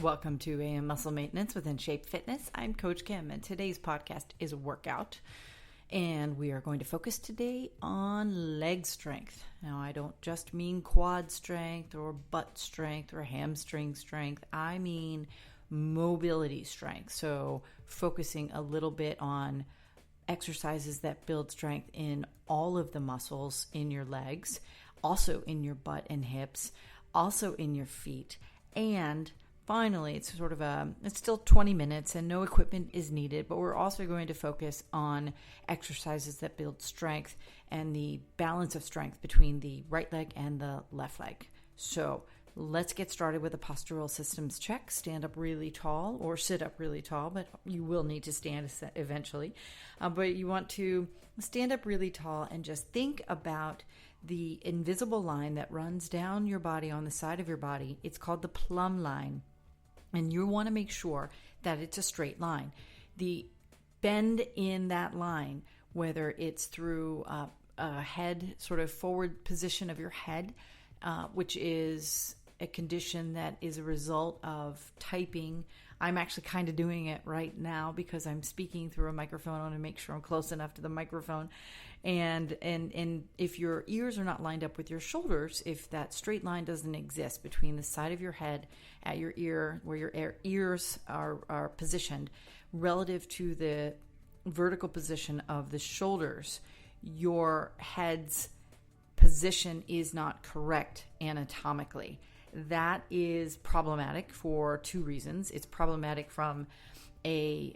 Welcome to AM Muscle Maintenance within Shape Fitness. I'm Coach Kim, and today's podcast is a workout. And we are going to focus today on leg strength. Now, I don't just mean quad strength or butt strength or hamstring strength. I mean mobility strength. So focusing a little bit on exercises that build strength in all of the muscles in your legs, also in your butt and hips, also in your feet. And finally, it's still 20 minutes and no equipment is needed, but we're also going to focus on exercises that build strength and the balance of strength between the right leg and the left leg. So let's get started with a postural systems check. Stand up really tall or sit up really tall, but you will need to stand eventually. But you want to stand up really tall and just think about the invisible line that runs down your body on the side of your body. It's called the plumb line. And you want to make sure that it's a straight line. The bend in that line, whether it's through a head, sort of forward position of your head, which is a condition that is a result of typing. I'm actually kind of doing it right now because I'm speaking through a microphone. I want to make sure I'm close enough to the microphone. And if your ears are not lined up with your shoulders, if that straight line doesn't exist between the side of your head at your ear, where your ears are positioned, relative to the vertical position of the shoulders, your head's position is not correct anatomically. That is problematic for two reasons. It's problematic from a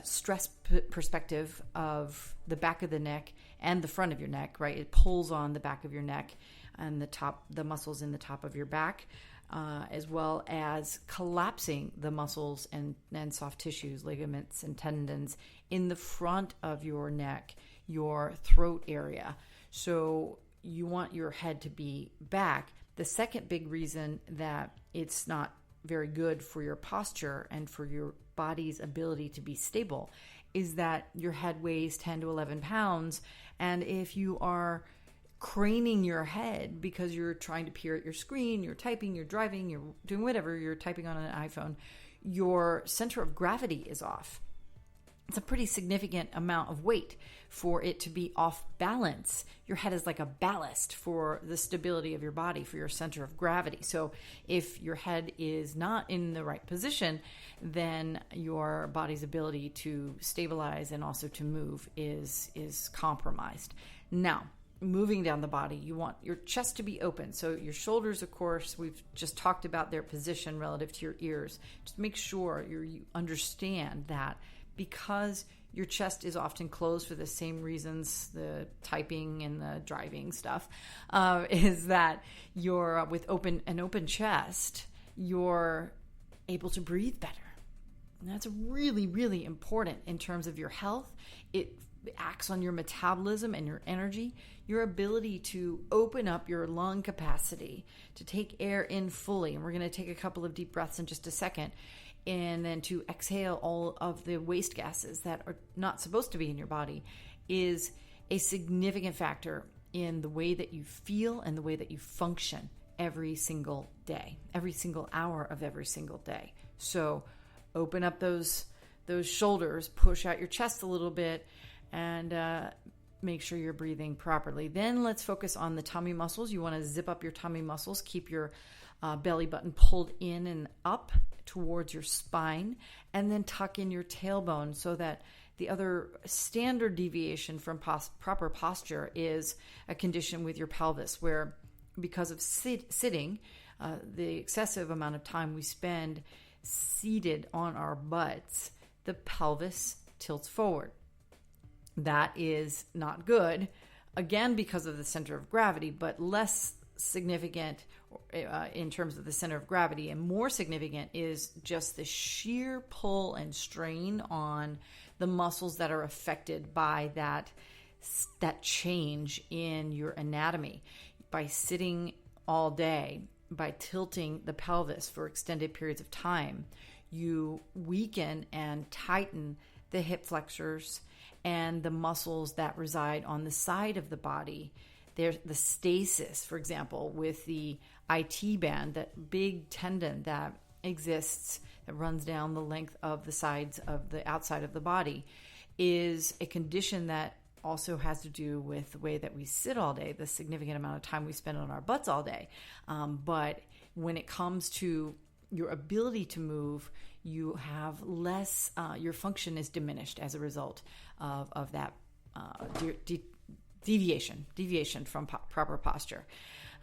stress perspective of the back of the neck and the front of your neck, right? It pulls on the back of your neck and the muscles in the top of your back, as well as collapsing the muscles and soft tissues, ligaments and tendons in the front of your neck, your throat area. So you want your head to be back. The second big reason that it's not very good for your posture and for your body's ability to be stable is that your head weighs 10 to 11 pounds. And if you are craning your head because you're trying to peer at your screen, you're typing, you're driving, you're doing whatever, you're typing on an iPhone, your center of gravity is off. It's a pretty significant amount of weight for it to be off balance. Your head is like a ballast for the stability of your body, for your center of gravity. So if your head is not in the right position, then your body's ability to stabilize and also to move is compromised. Now, moving down the body, you want your chest to be open. So your shoulders, of course, we've just talked about their position relative to your ears. Just make sure you understand that because your chest is often closed for the same reasons, the typing and the driving stuff, is that you're with an open chest, you're able to breathe better. And that's really, really important in terms of your health. It acts on your metabolism and your energy, your ability to open up your lung capacity, to take air in fully. And we're going to take a couple of deep breaths in just a second. And then to exhale all of the waste gases that are not supposed to be in your body is a significant factor in the way that you feel and the way that you function every single day, every single hour of every single day. So open up those shoulders, push out your chest a little bit, and make sure you're breathing properly. Then let's focus on the tummy muscles. You want to zip up your tummy muscles, keep your belly button pulled in and up towards your spine, and then tuck in your tailbone so that the other standard deviation from proper posture is a condition with your pelvis where, because of sitting, the excessive amount of time we spend seated on our butts, the pelvis tilts forward. That is not good, again, because of the center of gravity, but less significant in terms of the center of gravity, and more significant is just the sheer pull and strain on the muscles that are affected by that change in your anatomy. By sitting all day, by tilting the pelvis for extended periods of time, you weaken and tighten the hip flexors and the muscles that reside on the side of the body. There's the stasis, for example, with the IT band, that big tendon that exists that runs down the length of the sides of the outside of the body is a condition that also has to do with the way that we sit all day, the significant amount of time we spend on our butts all day. But when it comes to your ability to move, you have less, your function is diminished as a result of that deviation from proper posture.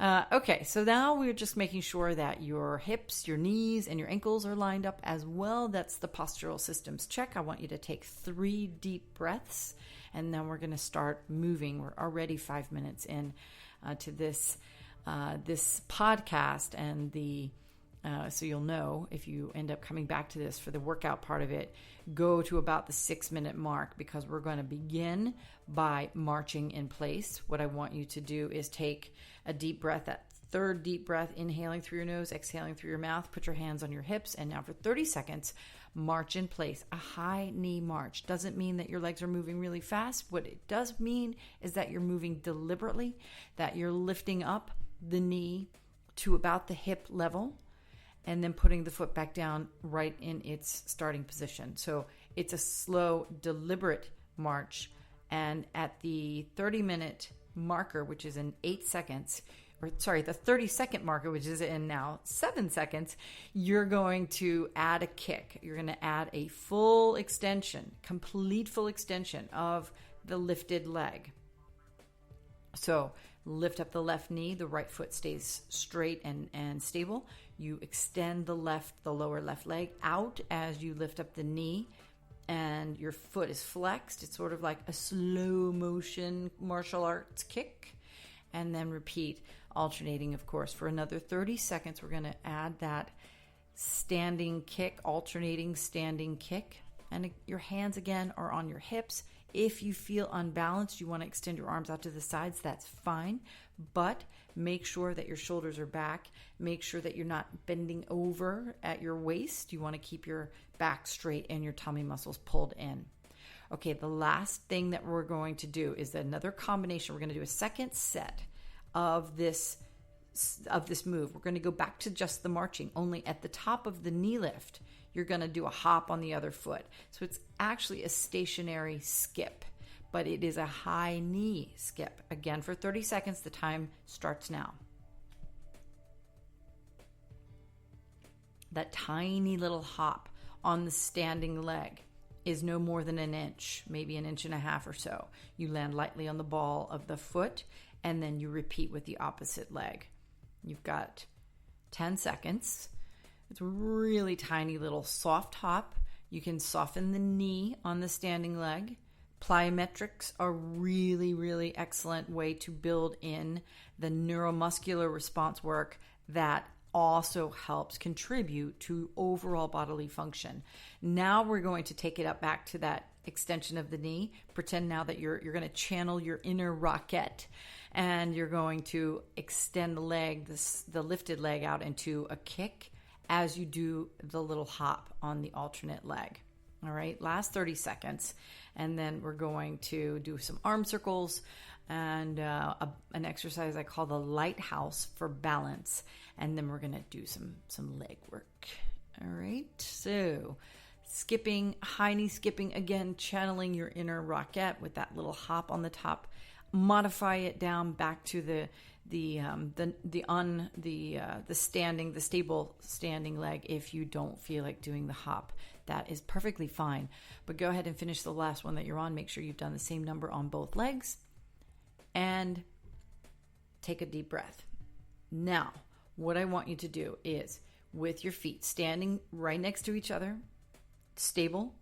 Okay, so now we're just making sure that your hips, your knees, and your ankles are lined up as well. That's the postural systems check. I want you to take 3 deep breaths, and then we're going to start moving. We're already 5 minutes in to this podcast, and so you'll know if you end up coming back to this for the workout part of it, go to about the 6-minute mark, because we're going to begin by marching in place. What I want you to do is take a deep breath, that 3rd deep breath, inhaling through your nose, exhaling through your mouth. Put your hands on your hips, and now for 30 seconds, march in place. A high knee march doesn't mean that your legs are moving really fast. What it does mean is that you're moving deliberately, that you're lifting up the knee to about the hip level, and then putting the foot back down right in its starting position. So it's a slow, deliberate march. And at the 30-minute marker, which is in 8 seconds, the 30-second marker, which is in now 7 seconds, you're going to add a kick. You're going to add a full extension, complete full extension of the lifted leg. So lift up the left knee, the right foot stays straight and stable. You extend the lower left leg out as you lift up the knee, and your foot is flexed. It's sort of like a slow motion martial arts kick. And then repeat, alternating, of course, for another 30 seconds. We're going to add that standing kick, alternating standing kick. And your hands again are on your hips. If you feel unbalanced, you want to extend your arms out to the sides, that's fine. But make sure that your shoulders are back. Make sure that you're not bending over at your waist. You want to keep your back straight and your tummy muscles pulled in. Okay, the last thing that we're going to do is another combination. We're going to do a second set of this move. We're going to go back to just the marching, only at the top of the knee lift, you're going to do a hop on the other foot. So it's actually a stationary skip, but it is a high knee skip. Again, for 30 seconds, the time starts now. That tiny little hop on the standing leg is no more than an inch, maybe an inch and a half or so. You land lightly on the ball of the foot, and then you repeat with the opposite leg. You've got 10 seconds. It's a really tiny little soft hop. You can soften the knee on the standing leg. Plyometrics are really, really excellent way to build in the neuromuscular response work that also helps contribute to overall bodily function. Now we're going to take it up back to that extension of the knee. Pretend now that you're going to channel your inner rocket, and you're going to extend the leg, the lifted leg out into a kick as you do the little hop on the alternate leg. All right, last 30 seconds. And then we're going to do some arm circles and an exercise I call the lighthouse for balance. And then we're going to do some leg work. All right, so skipping, high knee skipping, again, channeling your inner rocket with that little hop on the top. Modify it down back to the stable standing leg if you don't feel like doing the hop. That is perfectly fine. But go ahead and finish the last one that you're on. Make sure you've done the same number on both legs. And take a deep breath. Now, what I want you to do is, with your feet standing right next to each other, stable,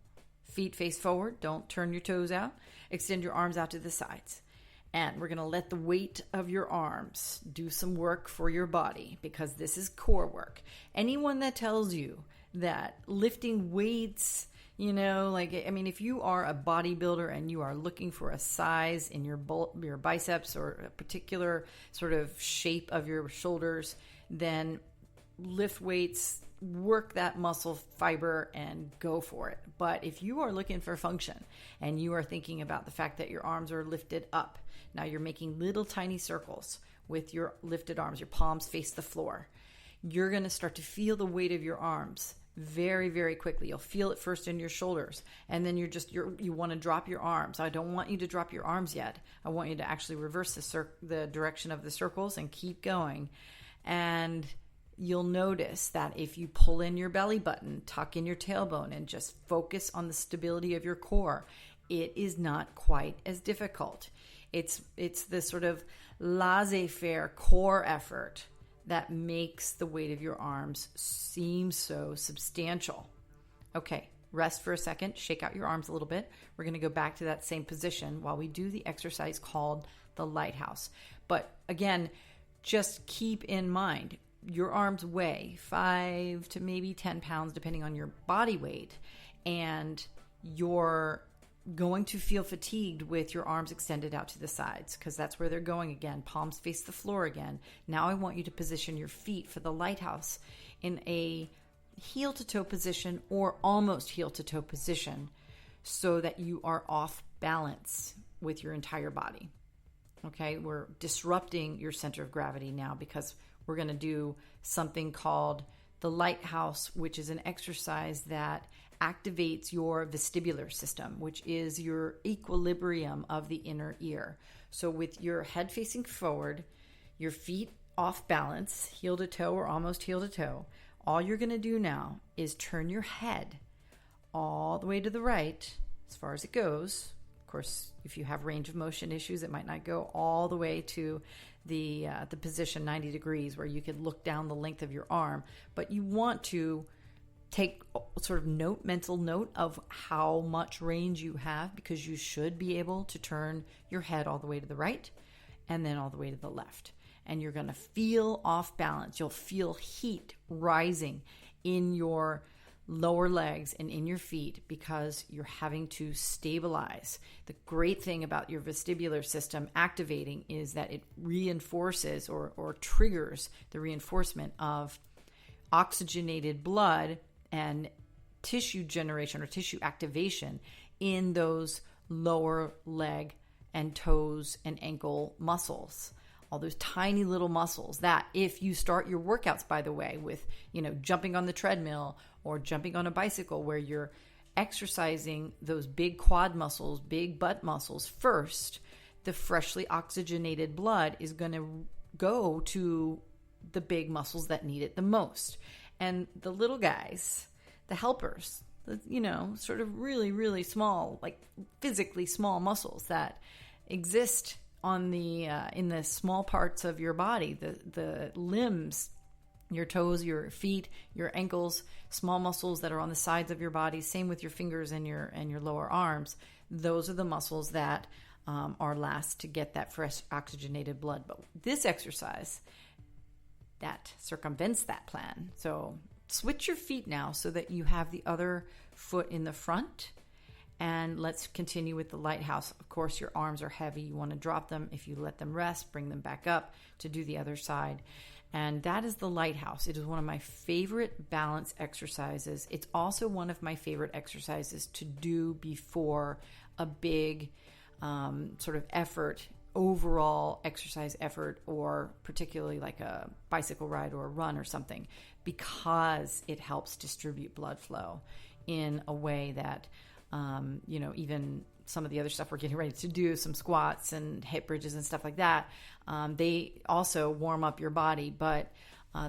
feet face forward, don't turn your toes out, extend your arms out to the sides. And we're going to let the weight of your arms do some work for your body, because this is core work. Anyone that tells you that lifting weights, if you are a bodybuilder and you are looking for a size in your biceps or a particular sort of shape of your shoulders, then lift weights, work that muscle fiber and go for it. But if you are looking for function and you are thinking about the fact that your arms are lifted up, now you're making little tiny circles with your lifted arms, your palms face the floor. you're going to start to feel the weight of your arms very, very quickly. You'll feel it first in your shoulders, and then you want to drop your arms. I don't want you to drop your arms yet. I want you to actually reverse the direction of the circles and keep going. And you'll notice that if you pull in your belly button, tuck in your tailbone, and just focus on the stability of your core, it is not quite as difficult. It's the sort of laissez-faire core effort that makes the weight of your arms seem so substantial. Okay, rest for a second, shake out your arms a little bit. We're going to go back to that same position while we do the exercise called the lighthouse. But again, just keep in mind, your arms weigh 5 to maybe 10 pounds depending on your body weight, and you're going to feel fatigued with your arms extended out to the sides because that's where they're going again. Palms face the floor again. Now I want you to position your feet for the lighthouse in a heel to toe position or almost heel to toe position so that you are off balance with your entire body. Okay, we're disrupting your center of gravity now because we're going to do something called the lighthouse, which is an exercise that activates your vestibular system, which is your equilibrium of the inner ear. So with your head facing forward, your feet off balance, heel to toe or almost heel to toe, all you're going to do now is turn your head all the way to the right as far as it goes. Of course, if you have range of motion issues, it might not go all the way to the position 90 degrees where you could look down the length of your arm, but you want to take sort of mental note of how much range you have, because you should be able to turn your head all the way to the right and then all the way to the left. And you're going to feel off balance. You'll feel heat rising in your lower legs and in your feet because you're having to stabilize. The great thing about your vestibular system activating is that it reinforces or triggers the reinforcement of oxygenated blood and tissue generation or tissue activation in those lower leg and toes and ankle muscles. All those tiny little muscles that if you start your workouts, by the way, with, jumping on the treadmill or jumping on a bicycle where you're exercising those big quad muscles, big butt muscles first, the freshly oxygenated blood is going to go to the big muscles that need it the most. And the little guys, the helpers, sort of really, really small, like physically small muscles that exist on the in the small parts of your body, the limbs, your toes, your feet, your ankles, small muscles that are on the sides of your body. Same with your fingers and your lower arms. Those are the muscles that are last to get that fresh oxygenated blood. But this exercise that circumvents that plan. So switch your feet now so that you have the other foot in the front. And let's continue with the lighthouse. Of course, your arms are heavy. You want to drop them. If you let them rest, bring them back up to do the other side. And that is the lighthouse. It is one of my favorite balance exercises. It's also one of my favorite exercises to do before a big sort of effort, overall exercise effort, or particularly like a bicycle ride or a run or something, because it helps distribute blood flow in a way that, even some of the other stuff we're getting ready to do, some squats and hip bridges and stuff like that, they also warm up your body. But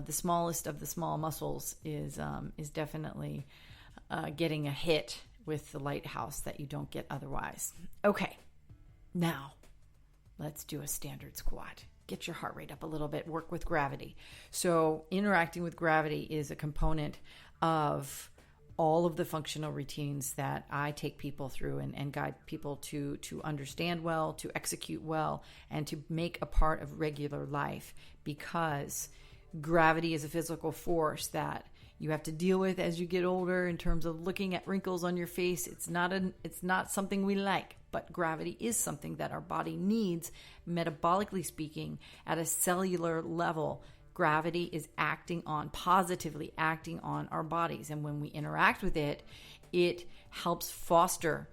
the smallest of the small muscles is definitely getting a hit with the lighthouse that you don't get otherwise. Okay, now let's do a standard squat. Get your heart rate up a little bit, work with gravity. So interacting with gravity is a component of all of the functional routines that I take people through and guide people to understand well, to execute well, and to make a part of regular life, because gravity is a physical force that you have to deal with as you get older in terms of looking at wrinkles on your face. It's not something we like, but gravity is something that our body needs, metabolically speaking, at a cellular level. Gravity is positively acting on our bodies. And when we interact with it, it helps foster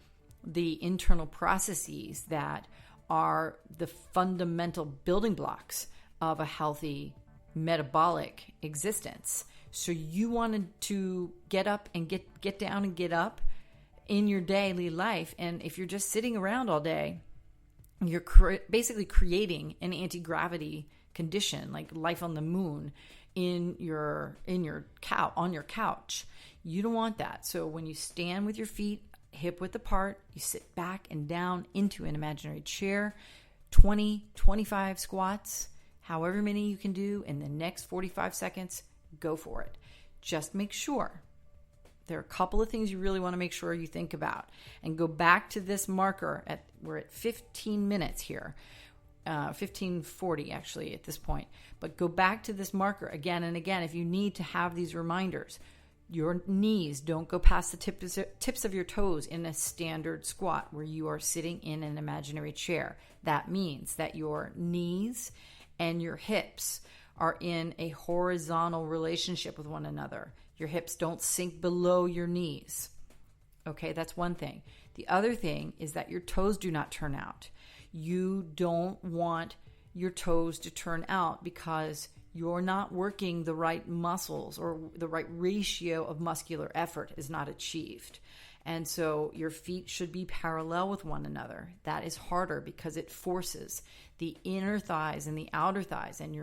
the internal processes that are the fundamental building blocks of a healthy metabolic existence. So you wanted to get up and get down and get up in your daily life. And if you're just sitting around all day, you're basically creating an anti-gravity condition, like life on the moon, on your couch. You don't want that. So when you stand with your feet hip width apart, you sit back and down into an imaginary chair, 20, 25 squats, however many you can do in the next 45 seconds, go for it. Just make sure. There are a couple of things you really want to make sure you think about, and go back to this marker we're at 15 minutes here, 15:40 actually at this point, but go back to this marker again and again if you need to have these reminders. Your knees don't go past the tips of your toes in a standard squat where you are sitting in an imaginary chair. That means that your knees and your hips are in a horizontal relationship with one another. Your hips don't sink below your knees. Okay, that's one thing. The other thing is that your toes do not turn out. You don't want your toes to turn out because you're not working the right muscles, or the right ratio of muscular effort is not achieved. And so your feet should be parallel with one another. That is harder because it forces the inner thighs and the outer thighs and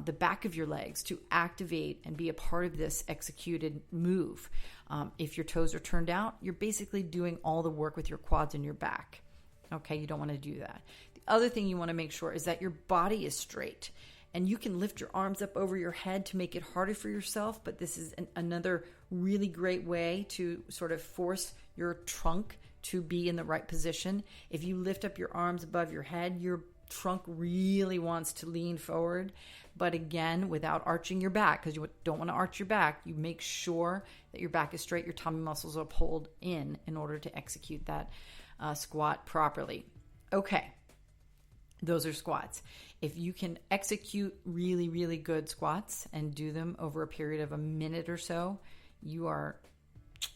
the back of your legs to activate and be a part of this executed move. If your toes are turned out, you're basically doing all the work with your quads and your back. Okay, you don't want to do that. The other thing you want to make sure is that your body is straight. And you can lift your arms up over your head to make it harder for yourself, but this is another really great way to sort of force your trunk to be in the right position. If you lift up your arms above your head, your trunk really wants to lean forward, but again, without arching your back, because you don't want to arch your back. You make sure that your back is straight, your tummy muscles are pulled in order to execute that squat properly. Okay. Those are squats. If you can execute really, really good squats and do them over a period of a minute or so,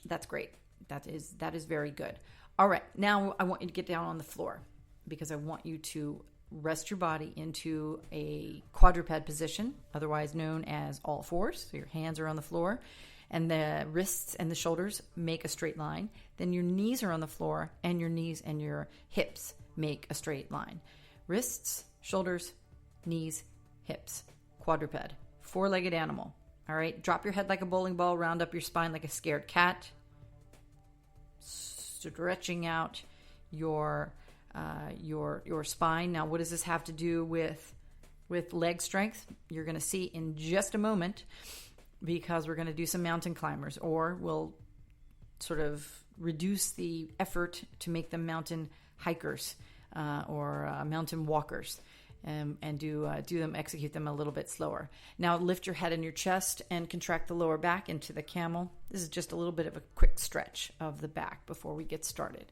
that's great. That is very good. All right. Now I want you to get down on the floor because I want you to rest your body into a quadruped position, otherwise known as all fours. So your hands are on the floor and the wrists and the shoulders make a straight line. Then your knees are on the floor and your knees and your hips make a straight line. Wrists, shoulders, knees, hips, quadruped, four-legged animal. All right, drop your head like a bowling ball, round up your spine like a scared cat, stretching out your spine. Now, what does this have to do with leg strength? You're going to see in just a moment, because we're going to do some mountain climbers, or we'll sort of reduce the effort to make them mountain hikers. Or mountain walkers, and execute them a little bit slower. Now lift your head and your chest and contract the lower back into the camel. This is just a little bit of a quick stretch of the back before we get started.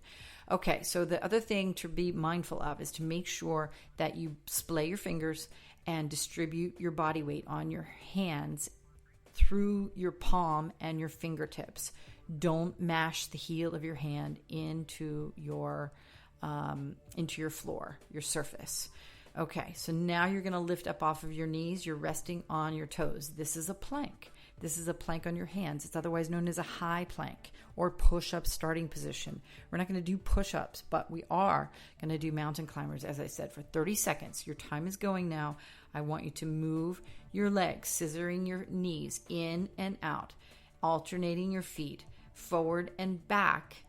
Okay, so the other thing to be mindful of is to make sure that you splay your fingers and distribute your body weight on your hands through your palm and your fingertips. Don't mash the heel of your hand into your floor, your surface. Okay, so now you're going to lift up off of your knees. You're resting on your toes. This is a plank. This is a plank on your hands. It's otherwise known as a high plank or push-up starting position. We're not going to do push-ups, but we are going to do mountain climbers, as I said, for 30 seconds. Your time is going now. I want you to move your legs, scissoring your knees in and out, alternating your feet forward and back,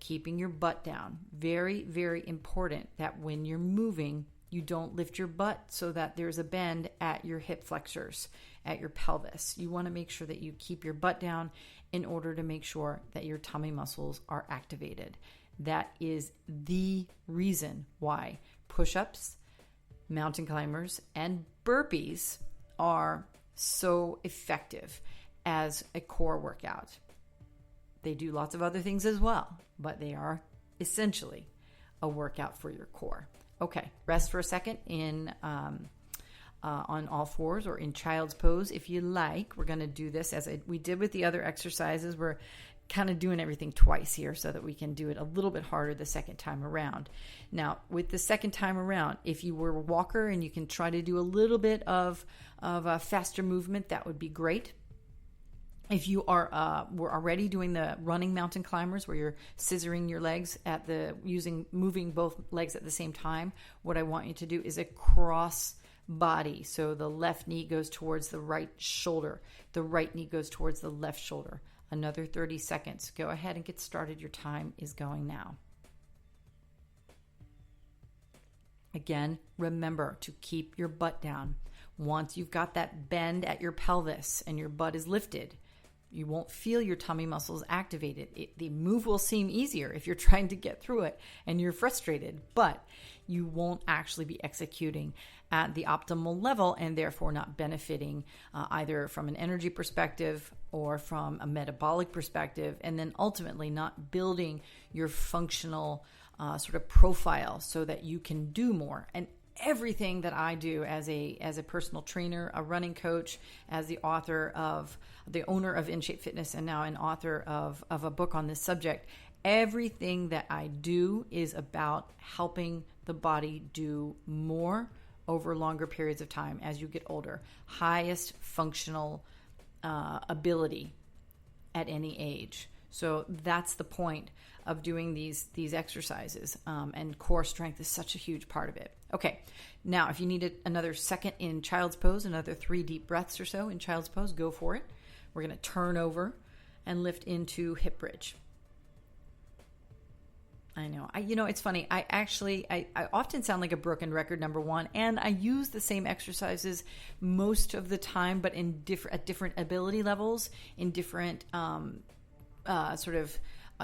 keeping your butt down. Very, very important that when you're moving, you don't lift your butt so that there's a bend at your hip flexors, at your pelvis. You want to make sure that you keep your butt down in order to make sure that your tummy muscles are activated. That is the reason why push-ups, mountain climbers, and burpees are so effective as a core workout. They do lots of other things as well, but they are essentially a workout for your core. Okay, rest for a second on all fours or in child's pose if you like. We're going to do this as we did with the other exercises. We're kind of doing everything twice here so that we can do it a little bit harder the second time around. Now, with the second time around, if you were a walker and you can try to do a little bit of a faster movement, that would be great. If you are were already doing the running mountain climbers where you're scissoring your legs moving both legs at the same time, what I want you to do is a cross body. So the left knee goes towards the right shoulder. The right knee goes towards the left shoulder. Another 30 seconds. Go ahead and get started. Your time is going now. Again, remember to keep your butt down. Once you've got that bend at your pelvis and your butt is lifted, you won't feel your tummy muscles activated. The move will seem easier if you're trying to get through it and you're frustrated, but you won't actually be executing at the optimal level and therefore not benefiting either from an energy perspective or from a metabolic perspective, and then ultimately not building your functional sort of profile so that you can do more. And everything that I do as a personal trainer, a running coach, as the owner of In Shape Fitness, and now an author of a book on this subject, everything that I do is about helping the body do more over longer periods of time as you get older. Highest functional ability at any age. So that's the point of doing these exercises, and core strength is such a huge part of it. Okay, now if you need another second in child's pose, another 3 deep breaths or so in child's pose, go for it. We're going to turn over and lift into hip bridge. I know. It's funny. I often sound like a broken record, number one, and I use the same exercises most of the time, but at different ability levels, in different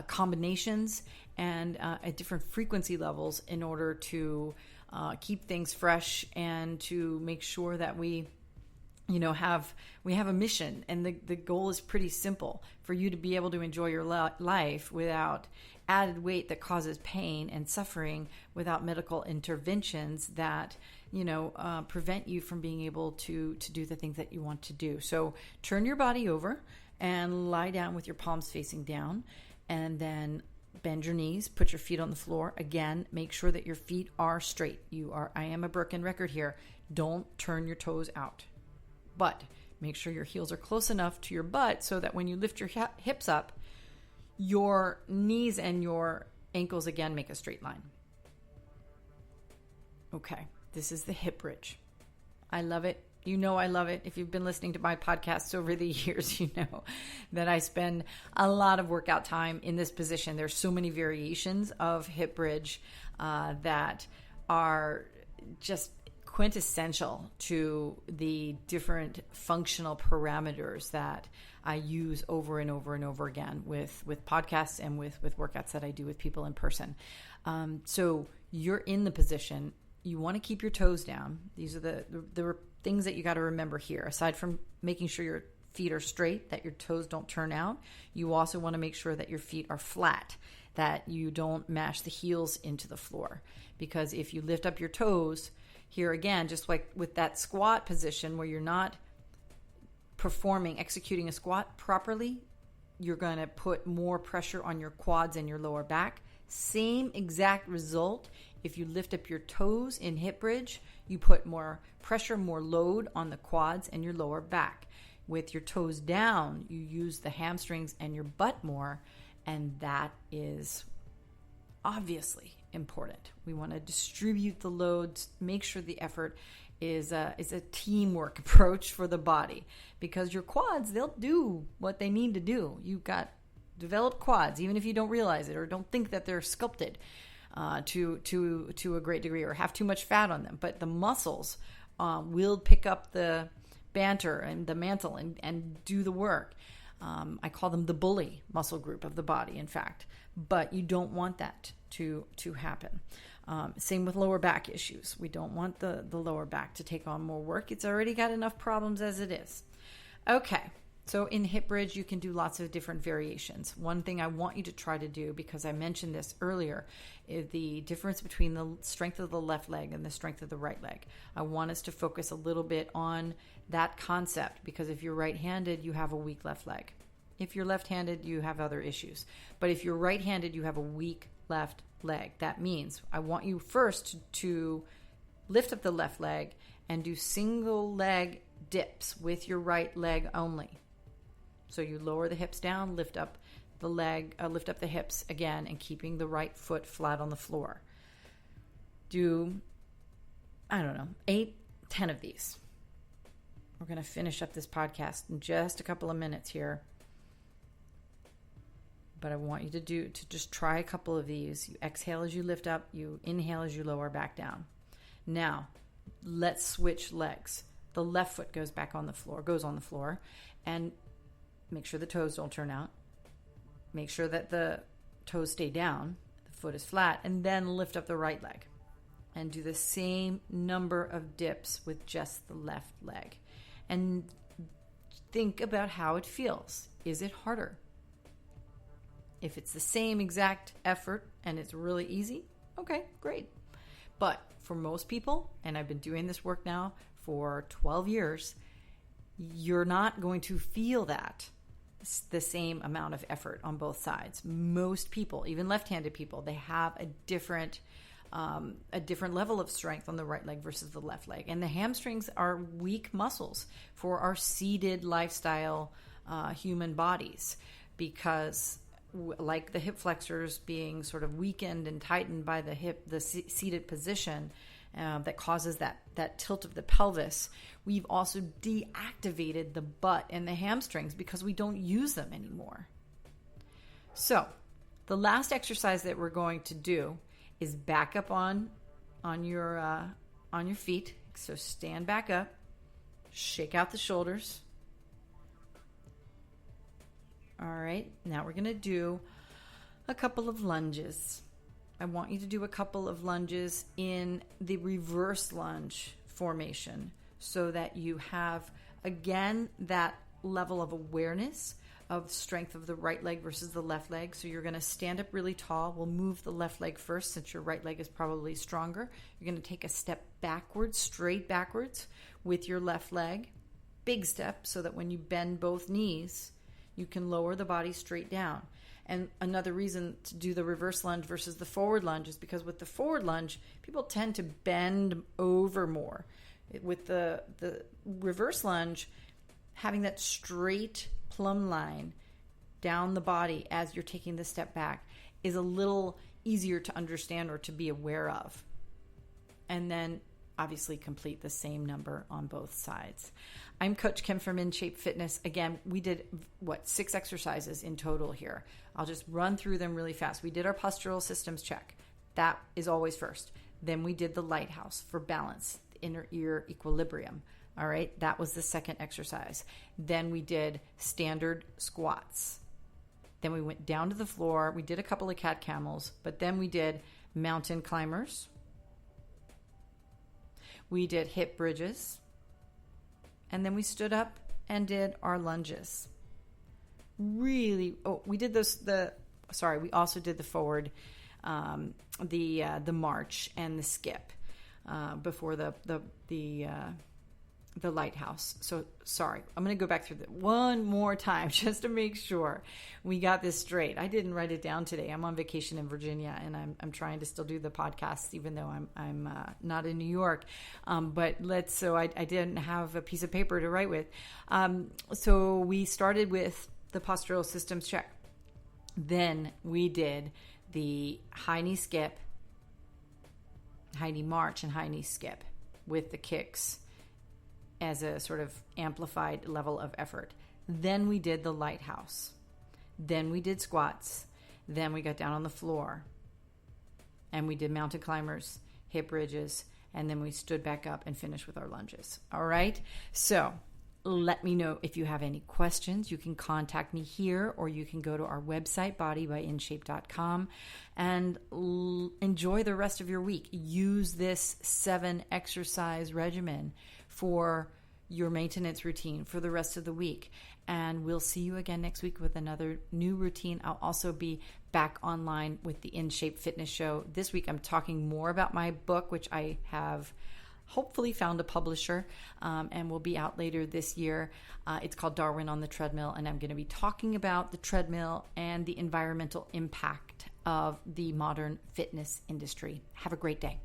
combinations, and at different frequency levels in order to keep things fresh and to make sure that we have a mission. And the goal is pretty simple: for you to be able to enjoy your life without added weight that causes pain and suffering, without medical interventions that prevent you from being able to do the things that you want to do. So turn your body over and lie down with your palms facing down, and then bend your knees, put your feet on the floor. Again, make sure that your feet are straight. I am a broken record here. Don't turn your toes out, but make sure your heels are close enough to your butt so that when you lift your hips up, your knees and your ankles again make a straight line. Okay, this is the hip bridge. I love it. I love it. If you've been listening to my podcasts over the years, you know that I spend a lot of workout time in this position. There's so many variations of hip bridge that are just quintessential to the different functional parameters that I use over and over and over again with podcasts and with workouts that I do with people in person. So you're in the position. You want to keep your toes down. These are the things that you got to remember here. Aside from making sure your feet are straight, that your toes don't turn out, you also want to make sure that your feet are flat, that you don't mash the heels into the floor. Because if you lift up your toes, here again, just like with that squat position where you're not executing a squat properly, you're going to put more pressure on your quads and your lower back. Same exact result. If you lift up your toes in hip bridge, you put more pressure, more load on the quads and your lower back. With your toes down, you use the hamstrings and your butt more, and that is obviously important. We want to distribute the loads, make sure the effort is a teamwork approach for the body, because your quads, they'll do what they need to do. You've got developed quads, even if you don't realize it or don't think that they're sculpted to a great degree or have too much fat on them. But the muscles will pick up the banter and the mantle and do the work. I call them the bully muscle group of the body, in fact. But you don't want that to happen. Same with lower back issues. We don't want the lower back to take on more work. It's already got enough problems as it is. Okay, so in hip bridge, you can do lots of different variations. One thing I want you to try to do, because I mentioned this earlier, is the difference between the strength of the left leg and the strength of the right leg. I want us to focus a little bit on that concept, because if you're right-handed, you have a weak left leg. If you're left-handed, you have other issues. But if you're right-handed, you have a weak left leg. That means I want you first to lift up the left leg and do single leg dips with your right leg only. So you lower the hips down, lift up the leg, lift up the hips again, and keeping the right foot flat on the floor. Do, 8, 10 of these. We're going to finish up this podcast in just a couple of minutes here. But I want you to just try a couple of these. You exhale as you lift up, you inhale as you lower back down. Now, let's switch legs. The left foot goes on the floor, and make sure the toes don't turn out. Make sure that the toes stay down, the foot is flat, and then lift up the right leg. And do the same number of dips with just the left leg. And think about how it feels. Is it harder? If it's the same exact effort and it's really easy, okay, great. But for most people, and I've been doing this work now for 12 years, you're not going to feel that the same amount of effort on both sides. Most people, even left-handed people, they have a different level of strength on the right leg versus the left leg. And the hamstrings are weak muscles for our seated lifestyle human bodies, because like the hip flexors being sort of weakened and tightened by the seated position that causes that tilt of the pelvis, we've also deactivated the butt and the hamstrings because we don't use them anymore. So the last exercise that we're going to do is back up on your feet. So stand back up, shake out the shoulders. All right, now we're going to do a couple of lunges. I want you to do a couple of lunges in the reverse lunge formation so that you have, again, that level of awareness of strength of the right leg versus the left leg. So you're going to stand up really tall. We'll move the left leg first since your right leg is probably stronger. You're going to take a step backwards, straight backwards with your left leg. Big step so that when you bend both knees, you can lower the body straight down. And another reason to do the reverse lunge versus the forward lunge is because with the forward lunge, people tend to bend over more. With the reverse lunge, having that straight plumb line down the body as you're taking the step back is a little easier to understand or to be aware of. And then obviously complete the same number on both sides. I'm Coach Kim from In Shape Fitness. Again, we did 6 exercises in total here. I'll just run through them really fast. We did our postural systems check. That is always first. Then we did the lighthouse for balance, the inner ear equilibrium. All right, that was the second exercise. Then we did standard squats. Then we went down to the floor. We did a couple of cat camels, but then we did mountain climbers. We did hip bridges. And then we stood up and did our lunges. We also did the forward, the march and the skip before the lighthouse. So sorry, I'm going to go back through that one more time just to make sure we got this straight. I didn't write it down today. I'm on vacation in Virginia, and I'm trying to still do the podcasts even though I'm not in New York. So I didn't have a piece of paper to write with. So we started with the postural systems check. Then we did the high knee skip, high knee march, and high knee skip with the kicks as a sort of amplified level of effort. Then we did the lighthouse. Then we did squats. Then we got down on the floor. And we did mountain climbers, hip bridges, and then we stood back up and finished with our lunges. All right? So let me know if you have any questions. You can contact me here, or you can go to our website, bodybyInShape.com, and enjoy the rest of your week. Use this 7 exercise regimen for your maintenance routine for the rest of the week. And we'll see you again next week with another new routine. I'll also be back online with the In Shape Fitness Show. This week I'm talking more about my book, which I have hopefully found a publisher, and will be out later this year. It's called Darwin on the Treadmill, and I'm going to be talking about the treadmill and the environmental impact of the modern fitness industry. Have a great day.